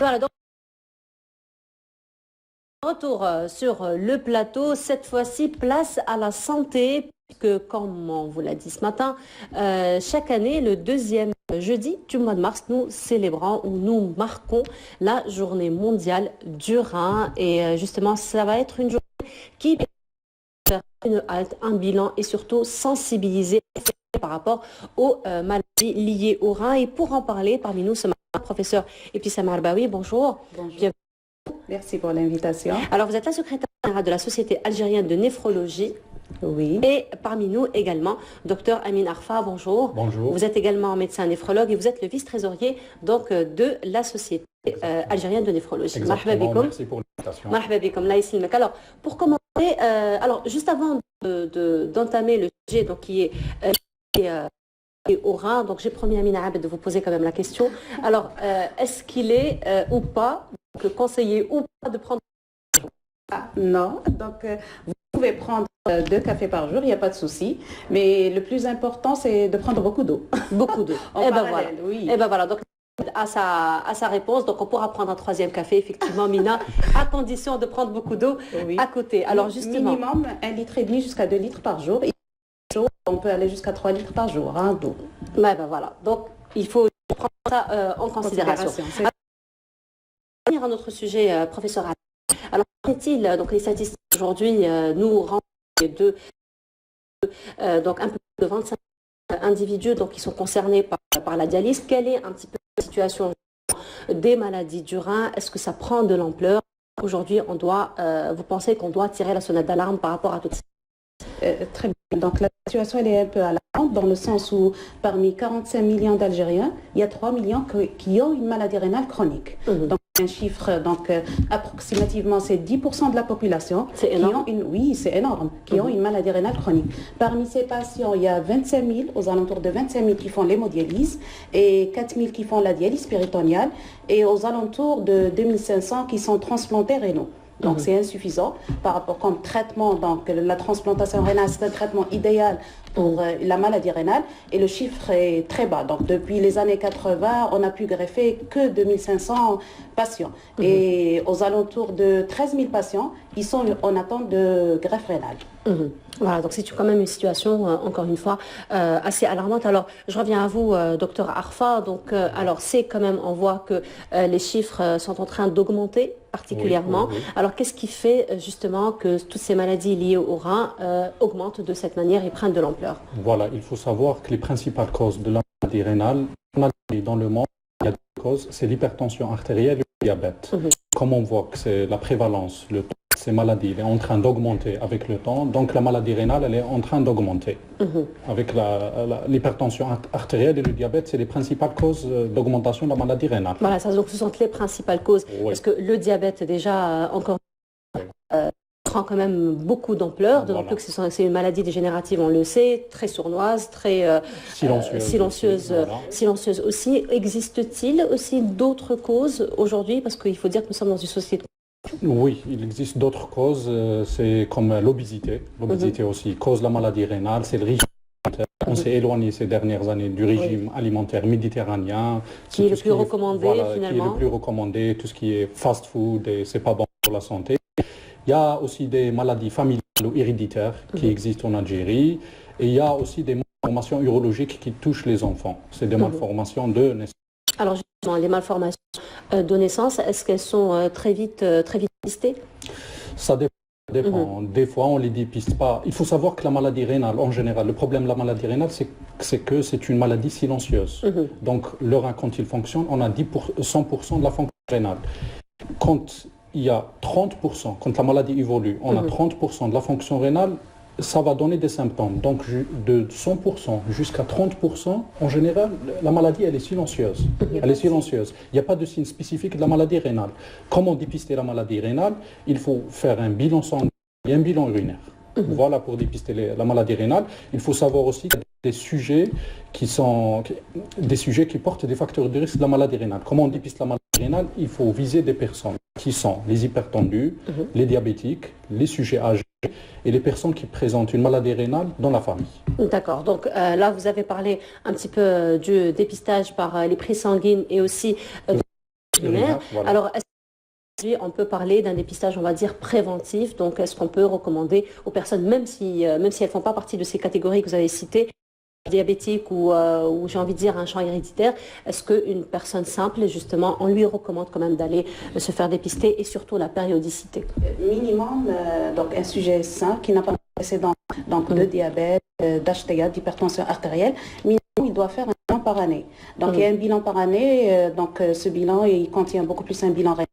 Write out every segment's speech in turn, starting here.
Voilà, donc retour sur le plateau, cette fois-ci place à la santé, puisque comme on vous l'a dit ce matin, chaque année, le deuxième jeudi du mois de mars, nous célébrons ou nous marquons la journée mondiale du rein. Et justement, ça va être une journée qui va faire une halte, un bilan et surtout sensibiliser par rapport aux maladies liées au rein. Et pour en parler, parmi nous ce matin, professeur Ibtissam Arbaoui, bonjour. Bonjour. Merci pour l'invitation. Alors, vous êtes la secrétaire générale de la Société algérienne de néphrologie. Oui. Et parmi nous également, docteur Amin Arfa, bonjour. Bonjour. Vous êtes également médecin néphrologue et vous êtes le vice-trésorier donc, de la Société algérienne de néphrologie. Exactement, merci pour l'invitation. Marhaba bikoum, Allah yislimik. Alors, pour commencer, alors, juste avant d'entamer le sujet donc, qui est au rein, donc j'ai promis à Amina Abed de vous poser quand même la question. Alors, est-ce qu'il est ou pas conseillé ou pas de prendre... Non, donc vous pouvez prendre 2 cafés par jour, il n'y a pas de souci. Mais le plus important, c'est de prendre beaucoup d'eau. Beaucoup d'eau. En parallèle, oui. Et ben voilà, donc à sa réponse, donc on pourra prendre un 3e café, effectivement, Mina, à condition de prendre beaucoup d'eau à côté. Alors justement... Minimum 1,5 litre jusqu'à 2 litres par jour. Et on peut aller jusqu'à 3 litres par jour d'eau. Ben voilà, donc il faut prendre ça en considération. À un autre sujet, professeur. Alors, qu'est-il donc les statistiques aujourd'hui nous rendent donc un peu de 25 individus donc qui sont concernés par la dialyse. Quelle est un petit peu la situation des maladies du rein? Est-ce que ça prend de l'ampleur? Aujourd'hui, vous pensez qu'on doit tirer la sonnette d'alarme par rapport à toutes ces... Très bien. Donc la situation elle est un peu alarmante dans le sens où parmi 45 millions d'Algériens, il y a 3 millions qui ont une maladie rénale chronique. Donc un chiffre, donc approximativement c'est 10% de la population qui ont une maladie rénale chronique. Parmi ces patients, il y a 25 000, aux alentours de 25 000 qui font l'hémodialyse et 4 000 qui font la dialyse péritonéale et aux alentours de 2500 qui sont transplantés rénaux. Donc c'est insuffisant par rapport comme traitement. Donc la transplantation rénale, c'est un traitement idéal pour la maladie rénale et le chiffre est très bas. Donc depuis les années 80, on n'a pu greffer que 2500 patients. Et aux alentours de 13 000 patients, ils sont en attente de greffe rénale. Voilà, donc c'est quand même une situation, encore une fois, assez alarmante. Alors, je reviens à vous, docteur Arfa. Donc, alors, c'est quand même, on voit que les chiffres sont en train d'augmenter particulièrement. Oui. Alors, qu'est-ce qui fait justement que toutes ces maladies liées au rein augmentent de cette manière et prennent de l'ampleur? Voilà, il faut savoir que les principales causes de la maladie rénale, dans le monde, il y a 2 causes, c'est l'hypertension artérielle et le diabète. Comme on voit que c'est la prévalence, le taux de ces maladies est en train d'augmenter avec le temps, donc la maladie rénale, elle est en train d'augmenter. Avec l'hypertension artérielle et le diabète, c'est les principales causes d'augmentation de la maladie rénale. Voilà, ça, donc ce sont les principales causes. Oui. Parce que le diabète, déjà, encore prend quand même beaucoup d'ampleur, d'autant plus que c'est une maladie dégénérative, on le sait, très sournoise, très silencieuse aussi. Existe-t-il aussi d'autres causes aujourd'hui? Parce qu'il faut dire que nous sommes dans une société... Oui, il existe d'autres causes, c'est comme l'obésité. L'obésité aussi cause la maladie rénale, c'est le régime alimentaire. On s'est éloigné ces dernières années du régime alimentaire méditerranéen. Qui est le plus recommandé finalement. Qui est le plus recommandé, tout ce qui est fast-food et c'est pas bon pour la santé. Il y a aussi des maladies familiales ou héréditaires qui existent en Algérie. Et il y a aussi des malformations urologiques qui touchent les enfants. C'est des malformations de naissance. Alors justement, les malformations de naissance, est-ce qu'elles sont très vite dépistées? Ça dépend. Des fois, on ne les dépiste pas. Il faut savoir que la maladie rénale, en général, le problème de la maladie rénale, c'est que c'est une maladie silencieuse. Donc, le rein, quand il fonctionne, on a 100% de la fonction rénale. Quand il y a 30%, quand la maladie évolue, on a 30% de la fonction rénale, ça va donner des symptômes. Donc de 100% jusqu'à 30%, en général, la maladie, elle est silencieuse. Elle est silencieuse. Il n'y a pas de signe spécifique de la maladie rénale. Comment dépister la maladie rénale? Il faut faire un bilan sanguin et un bilan urinaire. Voilà pour dépister la maladie rénale. Il faut savoir aussi qu'il y a des sujets qui portent des facteurs de risque de la maladie rénale. Comment on dépiste la maladie rénale? Il faut viser des personnes qui sont les hypertendus, les diabétiques, les sujets âgés et les personnes qui présentent une maladie rénale dans la famille. D'accord. Donc là, vous avez parlé un petit peu du dépistage par les prises sanguines et aussi urinaire. Voilà. Alors, on peut parler d'un dépistage, on va dire, préventif. Donc, est-ce qu'on peut recommander aux personnes, même si elles ne font pas partie de ces catégories que vous avez citées, diabétique ou j'ai envie de dire un champ héréditaire, est-ce qu'une personne simple, justement, on lui recommande quand même d'aller se faire dépister et surtout la périodicité? Minimum, donc un sujet sain qui n'a pas de précédent, donc de diabète, d'HTA, d'hypertension artérielle, minimum, il doit faire un bilan par année. Donc il y a un bilan par année, donc ce bilan, il contient beaucoup plus un bilan rénal,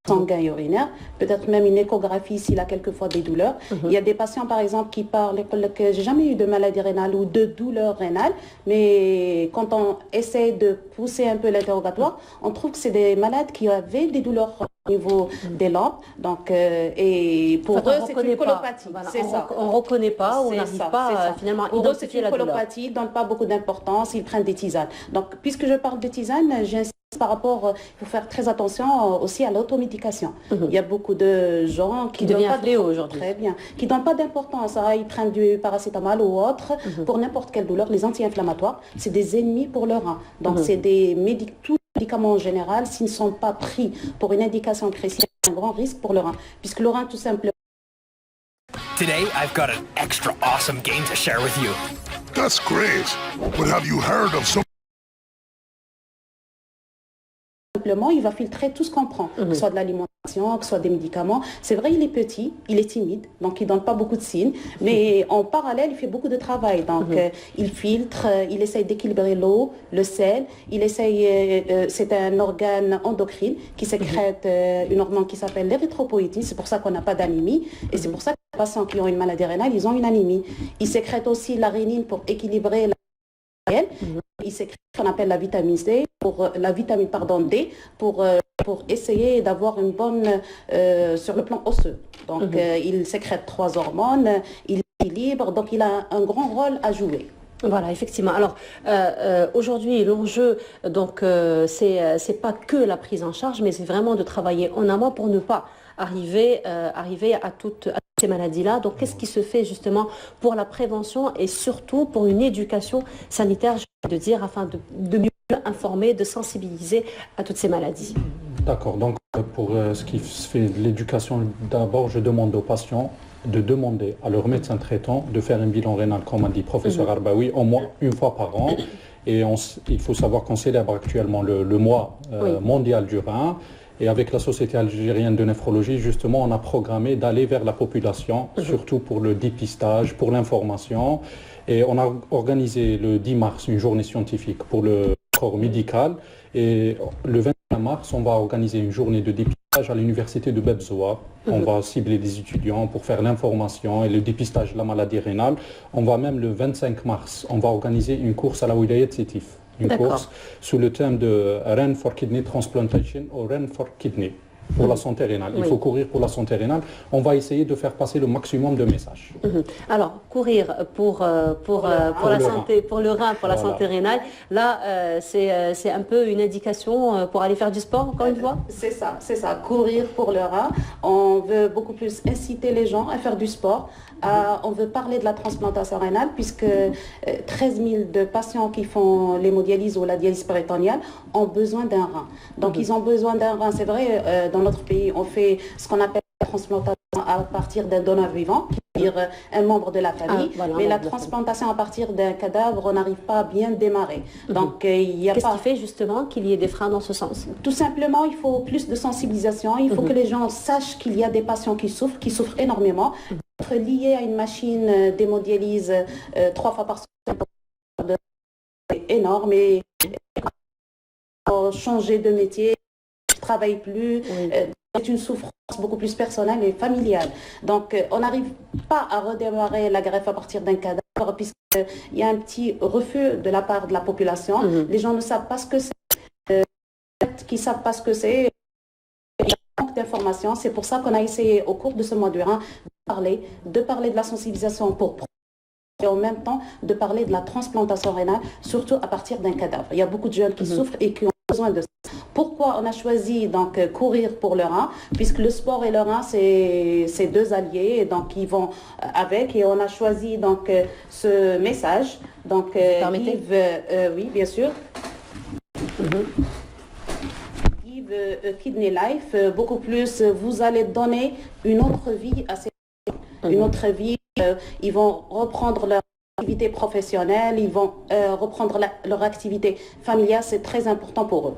sanguin et urinaire, peut-être même une échographie s'il a quelquefois des douleurs. Il y a des patients par exemple qui parlent que j'ai jamais eu de maladie rénale ou de douleur rénale, mais quand on essaie de pousser un peu l'interrogatoire, on trouve que c'est des malades qui avaient des douleurs au niveau des lampes, donc et pour eux c'est une colopathie. Voilà, c'est ça. On ne reconnaît pas, on n'arrive pas finalement à identifier la douleur. Pour eux c'est une colopathie, ils ne donnent pas beaucoup d'importance, ils prennent des tisanes. Donc puisque je parle de tisanes, j'insiste par rapport, il faut faire très attention aussi à l'automédication. Il y a beaucoup de gens qui devient un fléau aujourd'hui. Très bien, qui donnent pas d'importance. Ils prennent du paracétamol ou autre pour n'importe quelle douleur. Les anti-inflammatoires, c'est des ennemis pour le rein. Donc c'est des tous les médicaments en général, s'ils ne sont pas pris pour une indication précise, c'est un grand risque pour le rein, puisque le rein tout simplement. Today, I've got an extra awesome game to share with you. That's great. But have you heard of some Simplement, il va filtrer tout ce qu'on prend, que ce soit de l'alimentation, que ce soit des médicaments. C'est vrai, il est petit, il est timide, donc il ne donne pas beaucoup de signes, mais en parallèle, il fait beaucoup de travail. Donc, il filtre, il essaye d'équilibrer l'eau, le sel, il essaye, c'est un organe endocrine qui sécrète une hormone qui s'appelle l'érythropoïétine, c'est pour ça qu'on n'a pas d'anémie, et c'est pour ça que les patients qui ont une maladie rénale, ils ont une anémie. Il sécrète aussi la rénine pour équilibrer la il sécrète ce qu'on appelle la vitamine D, D, pour essayer d'avoir une bonne sur le plan osseux. Donc il sécrète 3 hormones, il équilibre, donc il a un grand rôle à jouer. Voilà, effectivement. Alors, aujourd'hui, l'enjeu, donc, c'est pas que la prise en charge, mais c'est vraiment de travailler en amont pour ne pas arriver à toutes ces maladies-là. Donc, qu'est-ce qui se fait justement pour la prévention et surtout pour une éducation sanitaire, je veux dire, afin de mieux informer, de sensibiliser à toutes ces maladies? D'accord. Donc, pour ce qui fait de l'éducation, d'abord, je demande aux patients de demander à leur médecin traitant de faire un bilan rénal, comme a dit professeur Arbaoui, au moins une fois par an. Et il faut savoir qu'on célèbre actuellement le mois mondial du rein. Et avec la Société algérienne de néphrologie, justement, on a programmé d'aller vers la population, surtout pour le dépistage, pour l'information. Et on a organisé le 10 mars une journée scientifique pour le corps médical. Et le 21 mars, on va organiser une journée de dépistage à l'université de Bebzoa. On va cibler des étudiants pour faire l'information et le dépistage de la maladie rénale. On va même le 25 mars, on va organiser une course à la Wilayat Sétif. Une course sous le thème de Ren for Kidney Transplantation ou Ren for Kidney pour la santé rénale. Il faut courir pour la santé rénale. On va essayer de faire passer le maximum de messages. Alors, courir pour la santé, pour le rein, pour la santé rénale, là, c'est un peu une indication pour aller faire du sport, encore une fois? C'est ça, courir pour le rein. On veut beaucoup plus inciter les gens à faire du sport. On veut parler de la transplantation rénale puisque 13 000 de patients qui font l'hémodialyse ou la dialyse péritonéale ont besoin d'un rein. Donc, ils ont besoin d'un rein. C'est vrai, dans notre pays, on fait ce qu'on appelle la transplantation à partir d'un donneur vivant, qui veut dire un membre de la famille. Mais la transplantation à partir d'un cadavre, on n'arrive pas à bien démarrer. Donc, il y a Qu'est-ce qui fait justement qu'il y ait des freins dans ce sens? Tout simplement, il faut plus de sensibilisation. Il faut que les gens sachent qu'il y a des patients qui souffrent énormément. Être lié à une machine d'hémodialyse 3 fois par semaine, c'est énorme. Et changer de métier, je ne travaille plus. C'est une souffrance beaucoup plus personnelle et familiale. Donc, on n'arrive pas à redémarrer la greffe à partir d'un cadavre puisqu'il y a un petit refus de la part de la population. Les gens ne savent pas ce que c'est. Qui ne savent pas ce que c'est. Il y a manque d'informations. C'est pour ça qu'on a essayé au cours de ce mois de rein de parler de la sensibilisation pour et en même temps de parler de la transplantation rénale, surtout à partir d'un cadavre. Il y a beaucoup de jeunes qui souffrent et qui ont besoin de ça. Pourquoi on a choisi donc courir pour le rein? Puisque le sport et le rein, c'est deux alliés, donc ils vont avec, et on a choisi donc ce message. Donc, permettez? oui, bien sûr. Yves de Kidney Life, beaucoup plus, vous allez donner une autre vie à ces gens. Une autre vie, ils vont reprendre leur activité professionnelle, ils vont reprendre leur activité familiale, c'est très important pour eux.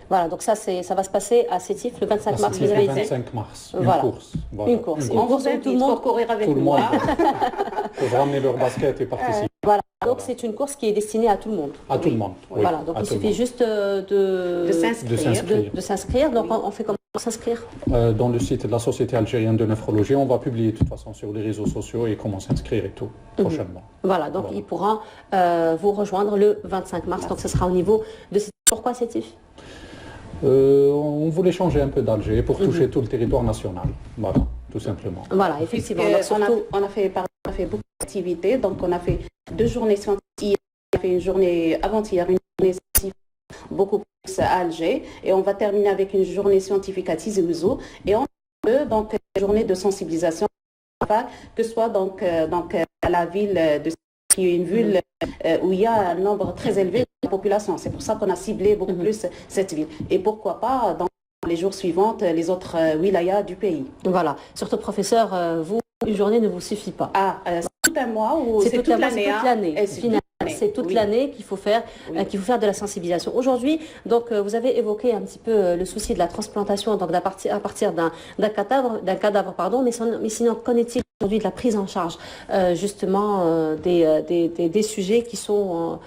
Voilà, donc ça va se passer à Sétif le 25 mars, vous avez dit. Le 25 mars, une Voilà. course. Voilà. Une course. On vous invite, tout le monde courir avec Tout le moi. monde peut ramener leur basket et participer. Voilà, donc c'est une course qui est destinée à tout le monde. À tout le monde. Oui, Voilà, donc à il tout le suffit monde. juste de s'inscrire. Donc on fait comment pour s'inscrire? Dans le site de la Société algérienne de néphrologie, on va publier de toute façon sur les réseaux sociaux et comment s'inscrire et tout, prochainement. Voilà, donc ils pourront vous rejoindre le 25 mars, donc ce sera au niveau de Sétif. Pourquoi Sétif? On voulait changer un peu d'Alger pour toucher tout le territoire national. Voilà, tout simplement. Voilà, effectivement. Puisque Donc, surtout... on a fait beaucoup d'activités, donc on a fait 2 journées scientifiques, on a fait une journée avant-hier, une journée scientifique beaucoup plus à Alger, et on va terminer avec une journée scientifique à Tizi Ouzou, et on a donc une journée de sensibilisation, que ce soit donc à la ville de qui est une ville où il y a un nombre très élevé de population. C'est pour ça qu'on a ciblé beaucoup plus cette ville. Et pourquoi pas dans les jours suivants les autres wilayas du pays. Voilà, surtout professeur, vous, une journée ne vous suffit pas. C'est tout un mois ou c'est toute l'année? C'est toute l'année qu'il faut faire, de la sensibilisation. Aujourd'hui, donc vous avez évoqué un petit peu le souci de la transplantation, donc à partir d'un cadavre, pardon. Mais sinon, qu'en est-il aujourd'hui de la prise en charge justement des sujets qui sont,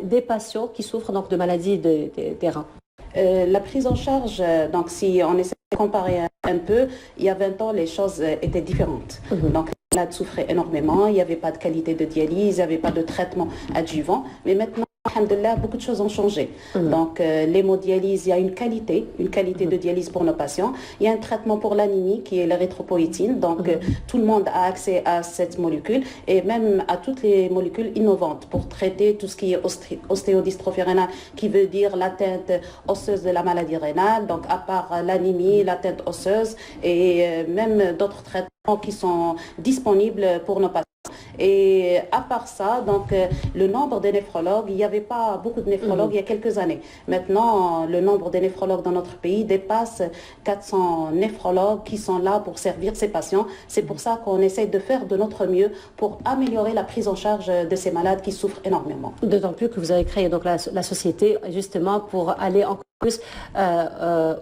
des patients qui souffrent donc de maladies des reins? La prise en charge, donc si on essaie de comparer un peu, il y a 20 ans, les choses étaient différentes. Donc les malades souffraient énormément, il n'y avait pas de qualité de dialyse, il n'y avait pas de traitement adjuvant. Mais maintenant, alhamdoulilah, beaucoup de choses ont changé. Donc l'hémodialyse, il y a une qualité de dialyse pour nos patients. Il y a un traitement pour l'anémie qui est l'érythropoïétine. Donc tout le monde a accès à cette molécule et même à toutes les molécules innovantes pour traiter tout ce qui est ostéodystrophie rénale, qui veut dire l'atteinte osseuse de la maladie rénale. Donc à part l'anémie, l'atteinte osseuse et même d'autres traitements qui sont disponibles pour nos patients. Et à part ça, donc le nombre de néphrologues, il n'y avait pas beaucoup de néphrologues il y a quelques années. Maintenant, le nombre de néphrologues dans notre pays dépasse 400 néphrologues qui sont là pour servir ces patients. C'est pour ça qu'on essaie de faire de notre mieux pour améliorer la prise en charge de ces malades qui souffrent énormément. D'autant plus que vous avez créé donc la société justement pour aller encore plus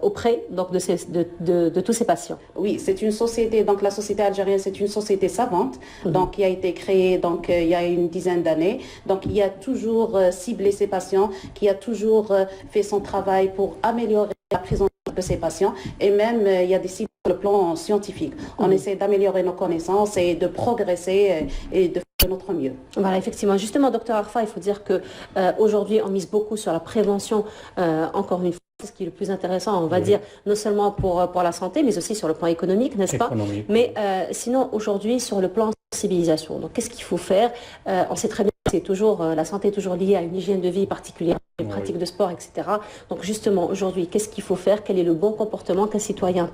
auprès donc de tous ces patients. Oui, c'est une société, donc la société algérienne, c'est une société savante, donc qui a été créée donc il y a une dizaine d'années. Donc il y a toujours ciblé ces patients, qui a toujours fait son travail pour améliorer la prise en charge de ces patients, et même il y a des cibles sur le plan scientifique. On essaie d'améliorer nos connaissances et de progresser et de faire de notre mieux. Voilà, effectivement. Justement, docteur Arfa, il faut dire que aujourd'hui, on mise beaucoup sur la prévention, encore une fois, ce qui est le plus intéressant, on va dire, non seulement pour la santé, mais aussi sur le plan économique, n'est-ce pas? Mais sinon, aujourd'hui, sur le plan sensibilisation, donc qu'est-ce qu'il faut faire? On sait très bien que c'est toujours, la santé est toujours liée à une hygiène de vie particulière, une pratique de sport, etc. Donc justement, aujourd'hui, qu'est-ce qu'il faut faire? Quel est le bon comportement qu'un citoyen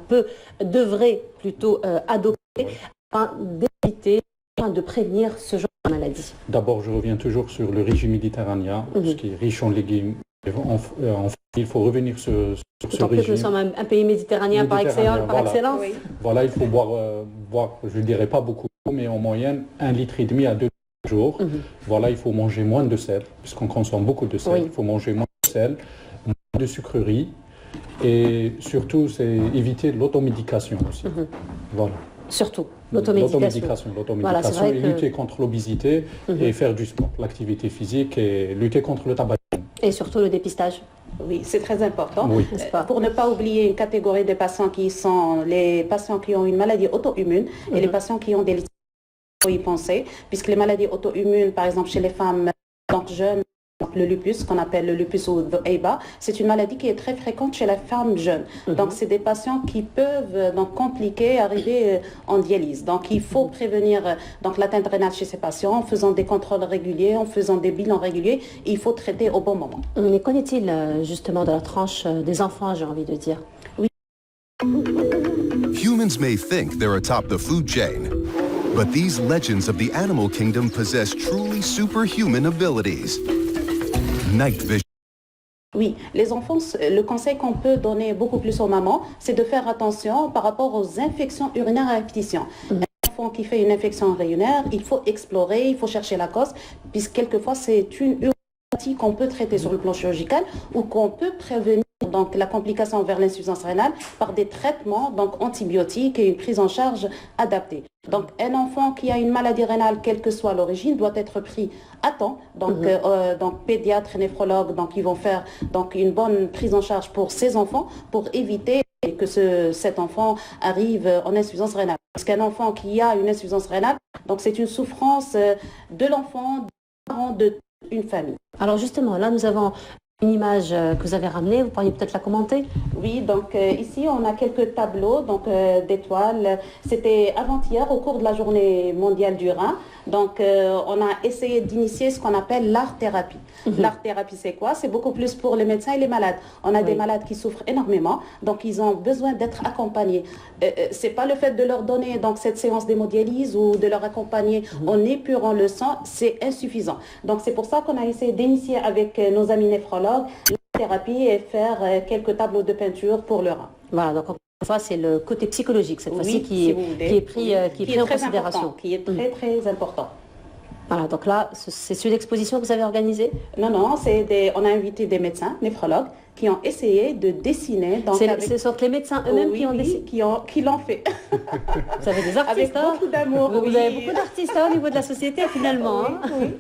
devrait plutôt adopter afin d'éviter, de prévenir ce genre de maladie? D'abord, je reviens toujours sur le régime méditerranéen, ce qui est riche en légumes. Il faut revenir sur ce régime. Que nous sommes un pays méditerranéen par excellence. Oui. Voilà, il faut boire, je ne dirais pas beaucoup, mais en moyenne 1,5 litre à 2 jours. Voilà, il faut manger moins de sel, puisqu'on consomme beaucoup de sel. Il faut manger moins de sel, moins de sucreries, et surtout, c'est éviter l'automédication aussi. Voilà. Surtout, l'automédication. Voilà, et lutter contre l'obésité et faire du sport, l'activité physique et lutter contre le tabac. Et surtout le dépistage. Oui, c'est très important. Oui. Pour ne pas oublier une catégorie de patients qui sont les patients qui ont une maladie auto-immune et les patients qui ont des lésions, il faut y penser, puisque les maladies auto-immunes, par exemple chez les femmes donc jeunes, le lupus, qu'on appelle le lupus ou the EIBA, c'est une maladie qui est très fréquente chez les femmes jeunes. Donc, c'est des patients qui peuvent donc compliquer, arriver en dialyse. Donc, il faut prévenir donc l'atteinte rénale chez ces patients en faisant des contrôles réguliers, en faisant des bilans réguliers. Et il faut traiter au bon moment. Mais qu'en est-il justement de la tranche des enfants, j'ai envie de dire? Oui. Humans may think they're atop the food chain, but these legends of the animal kingdom possess truly superhuman abilities. Night vision. Oui, les enfants, le conseil qu'on peut donner beaucoup plus aux mamans, c'est de faire attention par rapport aux infections urinaires à répétition. Un enfant qui fait une infection urinaire, il faut explorer, il faut chercher la cause, puisque quelquefois c'est une urinopathie qu'on peut traiter sur le plan chirurgical ou qu'on peut prévenir donc la complication vers l'insuffisance rénale par des traitements donc antibiotiques et une prise en charge adaptée. Donc un enfant qui a une maladie rénale, quelle que soit l'origine, doit être pris à temps. Donc, donc pédiatres et néphrologues, donc ils vont faire donc une bonne prise en charge pour ces enfants pour éviter que cet enfant arrive en insuffisance rénale. Parce qu'un enfant qui a une insuffisance rénale, donc c'est une souffrance de l'enfant, des parents, de une famille. Alors justement, là nous avons une image que vous avez ramenée, vous pourriez peut-être la commenter? Oui, donc ici on a quelques tableaux d'étoiles. C'était avant-hier au cours de la journée mondiale du rein. Donc on a essayé d'initier ce qu'on appelle l'art-thérapie. L'art-thérapie c'est quoi? C'est beaucoup plus pour les médecins et les malades. On a des malades qui souffrent énormément, donc ils ont besoin d'être accompagnés. C'est pas le fait de leur donner donc cette séance d'hémodialyse ou de leur accompagner en épurant le sang, c'est insuffisant. Donc c'est pour ça qu'on a essayé d'initier avec nos amis néphrologues la thérapie et faire quelques tableaux de peinture pour le rein. Voilà, donc encore une fois, c'est le côté psychologique cette fois-ci qui est pris en considération. Qui est très très important. Voilà, donc là, c'est une exposition que vous avez organisée? Non, on a invité des médecins, néphrologues, qui ont essayé de dessiner. Ce sont les médecins eux-mêmes qui ont dessiné? Qui l'ont fait. Vous avez des artistes, avec beaucoup d'amour. Vous avez beaucoup d'artistes au niveau de la société, finalement. Oui.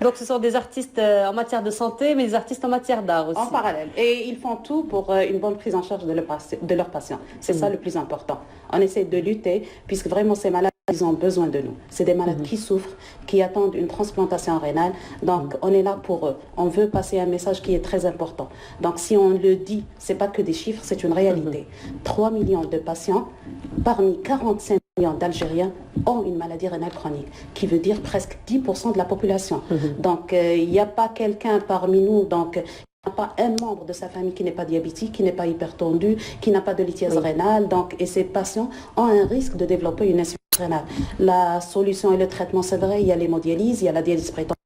Donc ce sont des artistes en matière de santé, mais des artistes en matière d'art aussi. En parallèle. Et ils font tout pour une bonne prise en charge de leurs patients. C'est ça le plus important. On essaie de lutter, puisque vraiment ces malades, ils ont besoin de nous. C'est des malades qui souffrent, qui attendent une transplantation rénale. Donc, on est là pour eux. On veut passer un message qui est très important. Donc, si on le dit, c'est pas que des chiffres, c'est une réalité. 3 millions de patients, parmi 45 millions d'Algériens, ont une maladie rénale chronique, qui veut dire presque 10% de la population. Donc, il n'y a pas quelqu'un parmi nous, donc... Il n'y a pas un membre de sa famille qui n'est pas diabétique, qui n'est pas hypertendu, qui n'a pas de lithiase rénale. Donc, et ces patients ont un risque de développer une insuffisance rénale. La solution et le traitement, c'est vrai, il y a l'hémodialyse, il y a la dialyse péritonéale,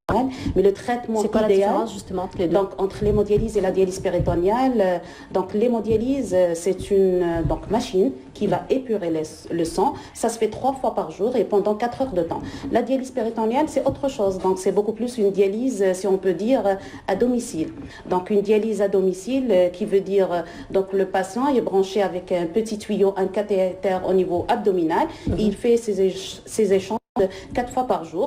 mais le traitement c'est quoi idéal, la différence justement entre les deux? Donc, entre l'hémodialyse et la dialyse péritonéale, donc l'hémodialyse, c'est une machine qui va épurer le sang. Ça se fait 3 fois par jour et pendant 4 heures de temps. La dialyse péritonéale, c'est autre chose. Donc, c'est beaucoup plus une dialyse, si on peut dire, à domicile. Donc, une dialyse à domicile qui veut dire, donc le patient est branché avec un petit tuyau, un cathéter au niveau abdominal. Et il fait ses échanges 4 fois par jour.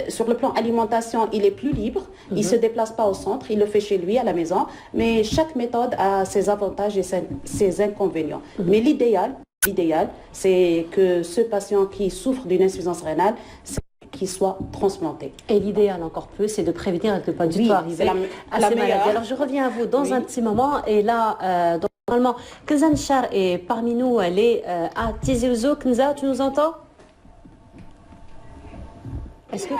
Sur le plan alimentation, il est plus libre. Il ne se déplace pas au centre. Il le fait chez lui, à la maison. Mais chaque méthode a ses avantages et ses inconvénients. Mais l'idéal, c'est que ce patient qui souffre d'une insuffisance rénale, qu'il soit transplanté. Et l'idéal encore plus, c'est de prévenir et de ne pas du tout arriver à ces maladies. Alors je reviens à vous dans un petit moment. Et là, normalement, Kenza Nchar est parmi nous. Elle est à Tizi Ouzou. Kenza, tu nous entends? Est-ce que...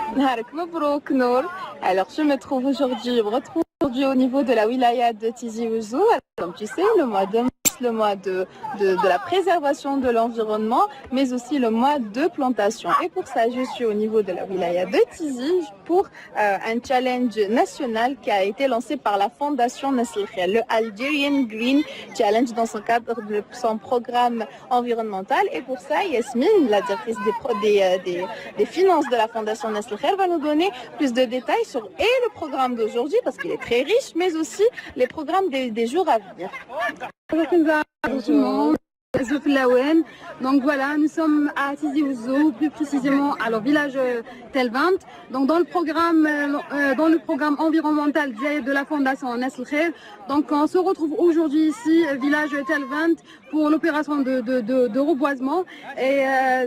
Alors je me retrouve aujourd'hui au niveau de la wilaya de Tizi Ouzou. Comme tu sais, le mois de mars, le mois de la préservation de l'environnement, mais aussi le mois de plantation. Et pour ça, je suis au niveau de la wilaya de Tizi pour un challenge national qui a été lancé par la Fondation Nasl Khair, le Algerian Green Challenge dans son cadre de son programme environnemental. Et pour ça, Yasmine, la directrice des finances de la Fondation Nasl Khair, va nous donner plus de détails sur le programme d'aujourd'hui, parce qu'il est très riche, mais aussi les programmes des jours à venir. Bonjour tout le monde. Donc voilà, nous sommes à Tizi Ouzou, plus précisément à leur village Telvant. Donc dans le programme environnemental de la Fondation Nasl Khair. Donc on se retrouve aujourd'hui ici, village Telvant, pour l'opération de reboisement. Et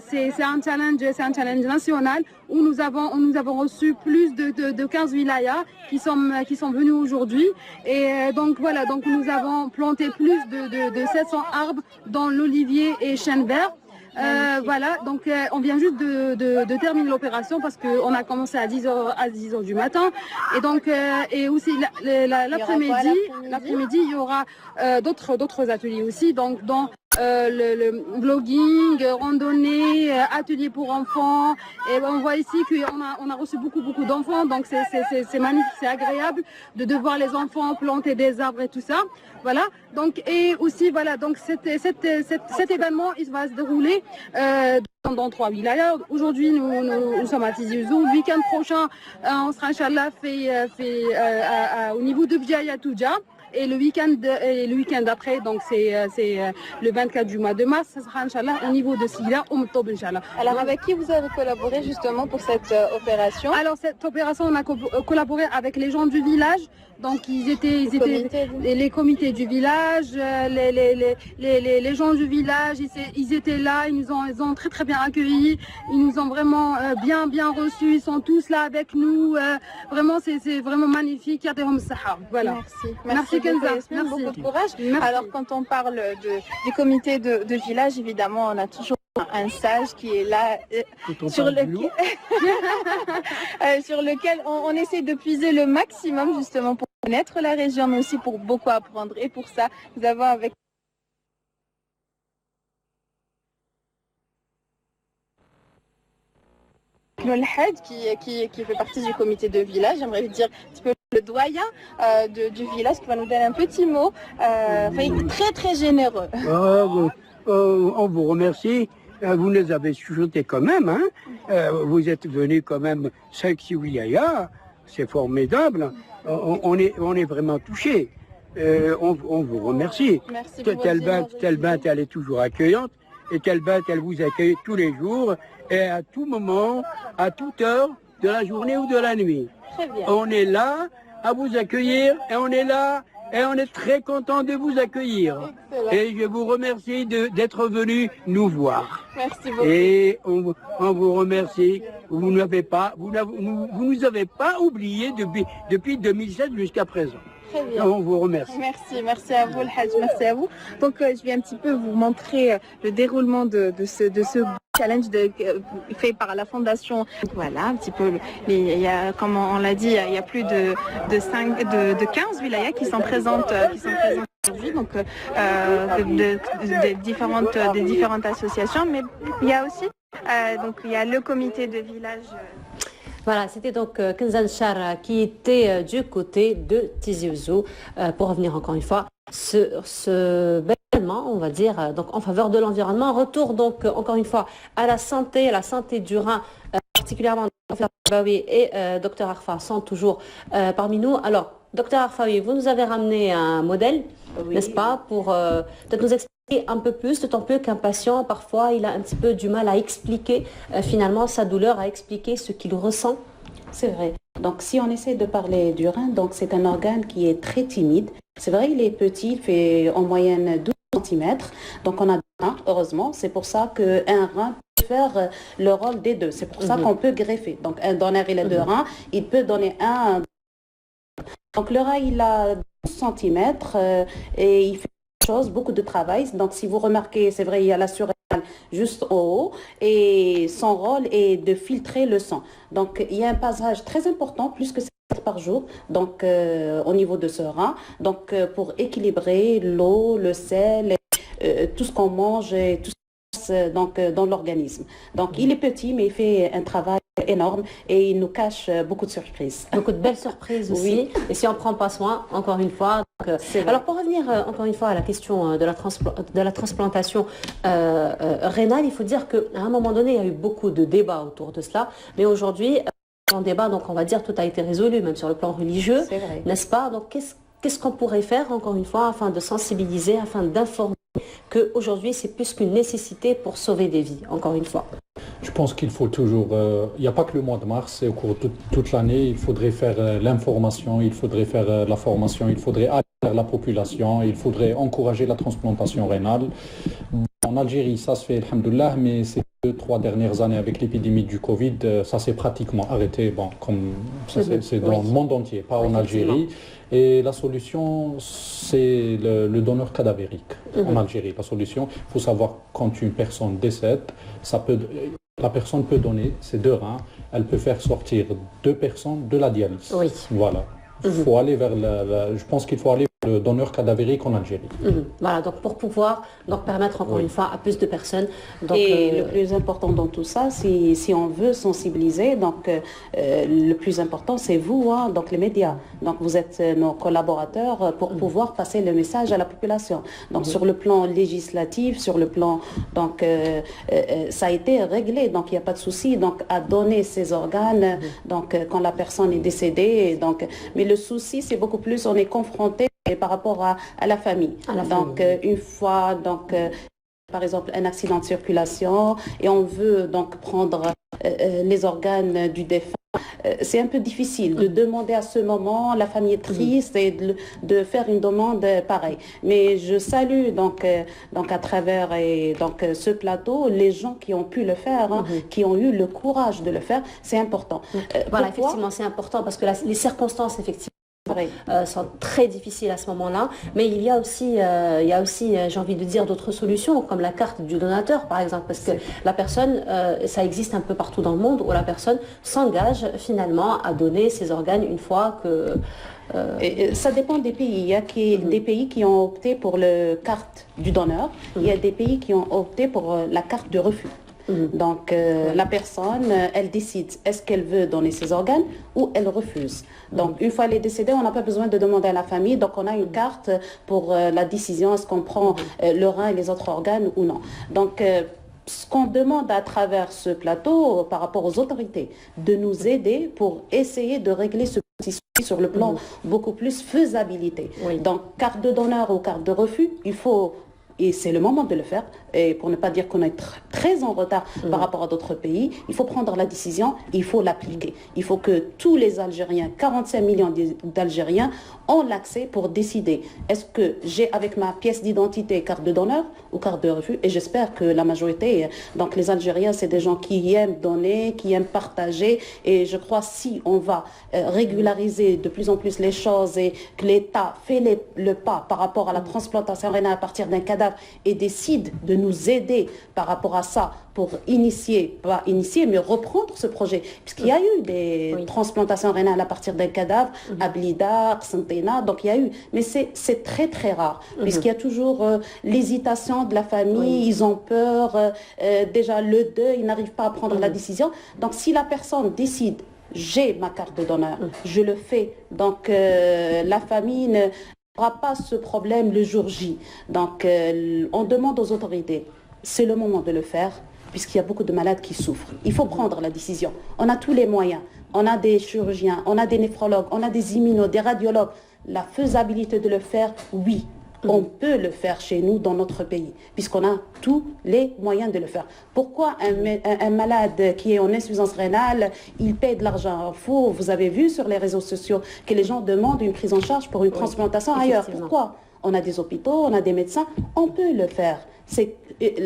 c'est un challenge national où nous avons reçu plus de 15 wilayas qui sont venus aujourd'hui. Et donc voilà, donc nous avons planté plus de 700 arbres dans l'olivier et chêne vert. Voilà, donc on vient juste de terminer l'opération parce qu'on a commencé à 10h du matin. Et donc et aussi l'après-midi, il y aura d'autres ateliers aussi. Donc dans le vlogging, randonnée, atelier pour enfants. Et on voit ici qu'on a reçu beaucoup d'enfants, donc c'est magnifique, c'est agréable de voir les enfants planter des arbres et tout ça. Voilà. Donc, et aussi, voilà, donc cet événement, il va se dérouler dans 3 wilayas. Aujourd'hui, nous sommes à Tizi Ouzou. Le week-end prochain, on sera, Inch'Allah, au niveau de Bjaya Touja. Et le week-end après, donc c'est le 24 du mois de mars, ça sera Inch'Allah au niveau de Sila, Tob, Inch'Allah. Alors avec qui vous avez collaboré justement pour cette opération? Alors cette opération, on a collaboré avec les gens du village. Donc ils étaient les comités du village, les gens du village, ils étaient là, ils ont très bien accueillis, ils nous ont vraiment bien reçus, ils sont tous là avec nous. Vraiment c'est vraiment magnifique. Voilà. Merci Kenza. Merci. Beaucoup de courage. Merci. Alors quand on parle du comité de village, évidemment, on a toujours un sage qui est là sur lequel on essaie de puiser le maximum justement pour connaître la région, mais aussi pour beaucoup apprendre. Et pour ça, nous avons avec le Had qui fait partie du comité de village. J'aimerais dire un petit peu le doyen du village qui va nous donner un petit mot. Il est très généreux. On vous remercie. Vous nous avez chuchoté quand même. Hein. Vous êtes venus quand même 5-6 wilayas. C'est formidable. On est vraiment touchés. On vous remercie. Merci. Telbent, elle est toujours accueillante. Et Telbent, elle vous accueille tous les jours et à tout moment, à toute heure de la journée ou de la nuit. Très bien. On est là à vous accueillir et on est là et on est très content de vous accueillir. Excellent. Et je vous remercie d'être venu nous voir. Merci beaucoup. Et on vous remercie. Vous nous avez pas oubliés depuis 2007 jusqu'à présent. Très bien. On vous remercie. Merci à vous, le Hajj, merci à vous. Donc, je vais un petit peu vous montrer le déroulement de ce challenge fait par la fondation. Voilà, un petit peu, comme on l'a dit, il y a plus de 15 wilayas qui sont présentes aujourd'hui, donc des différentes associations, mais il y a aussi il y a le comité de village. Voilà, c'était donc Kenza Nchar qui était du côté de Tizi Ouzou pour revenir encore une fois sur ce bel événement, on va dire, donc en faveur de l'environnement. Retour donc encore une fois à la santé du rein, particulièrement Dr Arfaoui et Dr Arfa sont toujours parmi nous. Alors, Dr Arfaoui, vous nous avez ramené un modèle, oui, n'est-ce pas, pour peut-être nous expliquer un peu plus, d'autant plus qu'un patient, parfois, il a un petit peu du mal à expliquer finalement sa douleur, à expliquer ce qu'il ressent. C'est vrai. Donc, si on essaie de parler du rein, donc c'est un organe qui est très timide. C'est vrai, il est petit, il fait en moyenne 12 cm. Donc, on a 2 reins, heureusement. C'est pour ça qu'un rein peut faire le rôle des 2. C'est pour ça qu'on peut greffer. Donc, un donneur, il a 2 reins. Il peut donner un. Donc, le rein, il a 12 cm et il fait beaucoup de travail. Donc, si vous remarquez, c'est vrai, il y a la surrénale juste au haut et son rôle est de filtrer le sang. Donc, il y a un passage très important, plus que 7 par jour, donc au niveau de ce rein, donc pour équilibrer l'eau, le sel, tout ce qu'on mange et tout donc dans l'organisme. Donc, il est petit, mais il fait un travail énorme et il nous cache beaucoup de surprises. Beaucoup de belles surprises aussi. Oui. Et si on ne prend pas soin, encore une fois. Donc, alors, pour revenir encore une fois à la question de la transplantation rénale, il faut dire qu'à un moment donné, il y a eu beaucoup de débats autour de cela. Mais aujourd'hui, en débat, donc on va dire tout a été résolu, même sur le plan religieux, n'est-ce pas? Donc, qu'est-ce qu'on pourrait faire, encore une fois, afin de sensibiliser, afin d'informer qu'aujourd'hui, c'est plus qu'une nécessité pour sauver des vies, encore une fois? Je pense qu'il faut toujours, il n'y a pas que le mois de mars, c'est au cours de toute l'année, il faudrait faire l'information, il faudrait faire la formation, il faudrait alerter la population, il faudrait encourager la transplantation rénale. En Algérie, ça se fait, alhamdoulilah, mais ces 2-3 dernières années avec l'épidémie du Covid, ça s'est pratiquement arrêté, bon, comme ça, c'est dans le monde entier, pas en Algérie. Et la solution, c'est le donneur cadavérique en Algérie. La solution, il faut savoir quand une personne décède, la personne peut donner ses 2 reins, elle peut faire sortir 2 personnes de la dialyse. Oui. Voilà. Faut aller vers je pense qu'il faut aller le donneur cadavérique en Algérie. Voilà, donc pour pouvoir permettre encore une fois à plus de personnes. Donc, et le plus important dans tout ça, si on veut sensibiliser, donc le plus important c'est vous, hein, donc les médias. Donc vous êtes nos collaborateurs pour pouvoir passer le message à la population. Donc sur le plan législatif, sur le plan, donc ça a été réglé, donc il n'y a pas de souci. Donc à donner ces organes, donc quand la personne est décédée, donc mais le souci c'est beaucoup plus, on est confronté par rapport à la famille. Donc une fois, donc par exemple un accident de circulation et on veut donc prendre les organes du défunt, c'est un peu difficile de demander à ce moment, la famille est triste et de faire une demande pareille. Mais je salue donc à travers ce plateau les gens qui ont pu le faire, hein, qui ont eu le courage de le faire, c'est important. Voilà, effectivement, c'est important parce que les circonstances, effectivement, sont très difficiles à ce moment-là, mais il y a aussi, j'ai envie de dire, d'autres solutions, comme la carte du donateur, par exemple, parce que la personne, ça existe un peu partout dans le monde, où la personne s'engage finalement à donner ses organes une fois que... Ça dépend des pays. Il y a des pays qui ont opté pour la carte du donneur, il y a des pays qui ont opté pour la carte de refus. Donc la personne, elle décide est-ce qu'elle veut donner ses organes ou elle refuse. Donc une fois elle est décédée, on n'a pas besoin de demander à la famille, donc on a une carte pour la décision, est-ce qu'on prend le rein et les autres organes ou non. Donc ce qu'on demande à travers ce plateau par rapport aux autorités, de nous aider pour essayer de régler ce petit souci sur le plan beaucoup plus faisabilité. Donc carte de donneur ou carte de refus, il faut... Et c'est le moment de le faire. Et pour ne pas dire qu'on est très en retard par rapport à d'autres pays, il faut prendre la décision, il faut l'appliquer. Il faut que tous les Algériens, 45 millions d'Algériens, ont l'accès pour décider. Est-ce que j'ai avec ma pièce d'identité carte de donneur ou carte de refus? Et j'espère que la majorité, donc les Algériens, c'est des gens qui aiment donner, qui aiment partager. Et je crois si on va régulariser de plus en plus les choses et que l'État fait le pas par rapport à la transplantation rénale à partir d'un cadavre et décide de nous aider par rapport à ça pour mais reprendre ce projet. Puisqu'il y a eu des transplantations rénales à partir d'un cadavre, à Blida, Santena, donc il y a eu. Mais c'est très très rare, puisqu'il y a toujours l'hésitation de la famille, ils ont peur, déjà le deuil, ils n'arrivent pas à prendre la décision. Donc si la personne décide, j'ai ma carte de donneur, je le fais, donc la famille n'aura pas ce problème le jour J. Donc on demande aux autorités, c'est le moment de le faire, puisqu'il y a beaucoup de malades qui souffrent. Il faut prendre la décision. On a tous les moyens. On a des chirurgiens, on a des néphrologues, on a des immunos, des radiologues. La faisabilité de le faire, oui. On peut le faire chez nous, dans notre pays, puisqu'on a tous les moyens de le faire. Pourquoi un malade qui est en insuffisance rénale, il paie de l'argent? Vous avez vu sur les réseaux sociaux que les gens demandent une prise en charge pour une transplantation ailleurs. Pourquoi? On a des hôpitaux, on a des médecins, on peut le faire. C'est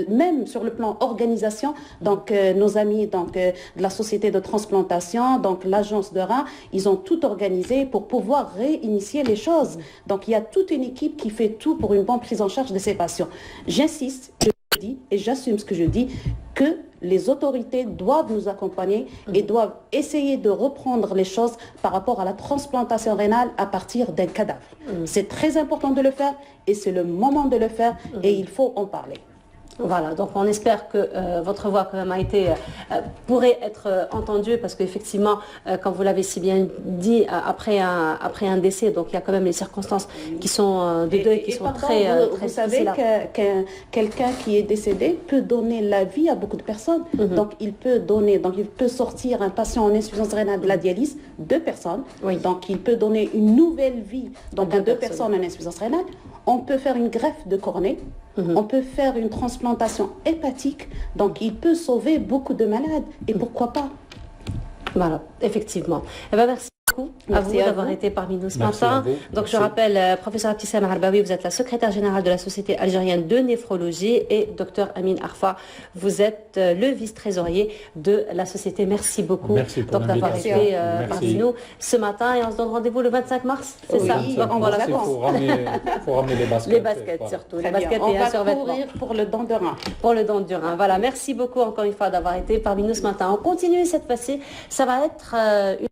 même sur le plan organisation, donc nos amis de la société de transplantation, donc l'agence de rein, ils ont tout organisé pour pouvoir réinitier les choses. Donc il y a toute une équipe qui fait tout pour une bonne prise en charge de ces patients. J'insiste, je dis et j'assume ce que je dis, que les autorités doivent nous accompagner et doivent essayer de reprendre les choses par rapport à la transplantation rénale à partir d'un cadavre. C'est très important de le faire et c'est le moment de le faire et il faut en parler. Voilà, donc on espère que votre voix quand même pourrait être entendue parce qu'effectivement, comme vous l'avez si bien dit, après un décès, donc il y a quand même les circonstances qui sont de deuil qui sont très vous savez que quelqu'un qui est décédé peut donner la vie à beaucoup de personnes. Donc il peut sortir un patient en insuffisance rénale de la dialyse, 2 personnes. Donc il peut donner une nouvelle vie donc à 2 personnes en insuffisance rénale. On peut faire une greffe de cornée. On peut faire une transplantation hépatique, donc il peut sauver beaucoup de malades, et pourquoi pas? Voilà, effectivement. Eh bien, merci beaucoup à vous d'avoir été parmi nous ce matin. Donc je rappelle, professeur Abtissam Arbaoui, vous êtes la secrétaire générale de la Société algérienne de néphrologie, et docteur Amin Arfa, vous êtes le vice-trésorier de la société. Merci beaucoup d'avoir été parmi nous ce matin, et on se donne rendez-vous le 25 mars, c'est ça? Il faut ramener les baskets. Les baskets surtout. Les baskets et un survêtement. On va courir pour le don de rein. Pour le don du rein. Voilà, merci beaucoup encore une fois d'avoir été parmi nous ce matin. On continue cette fois-ci. Ça va être une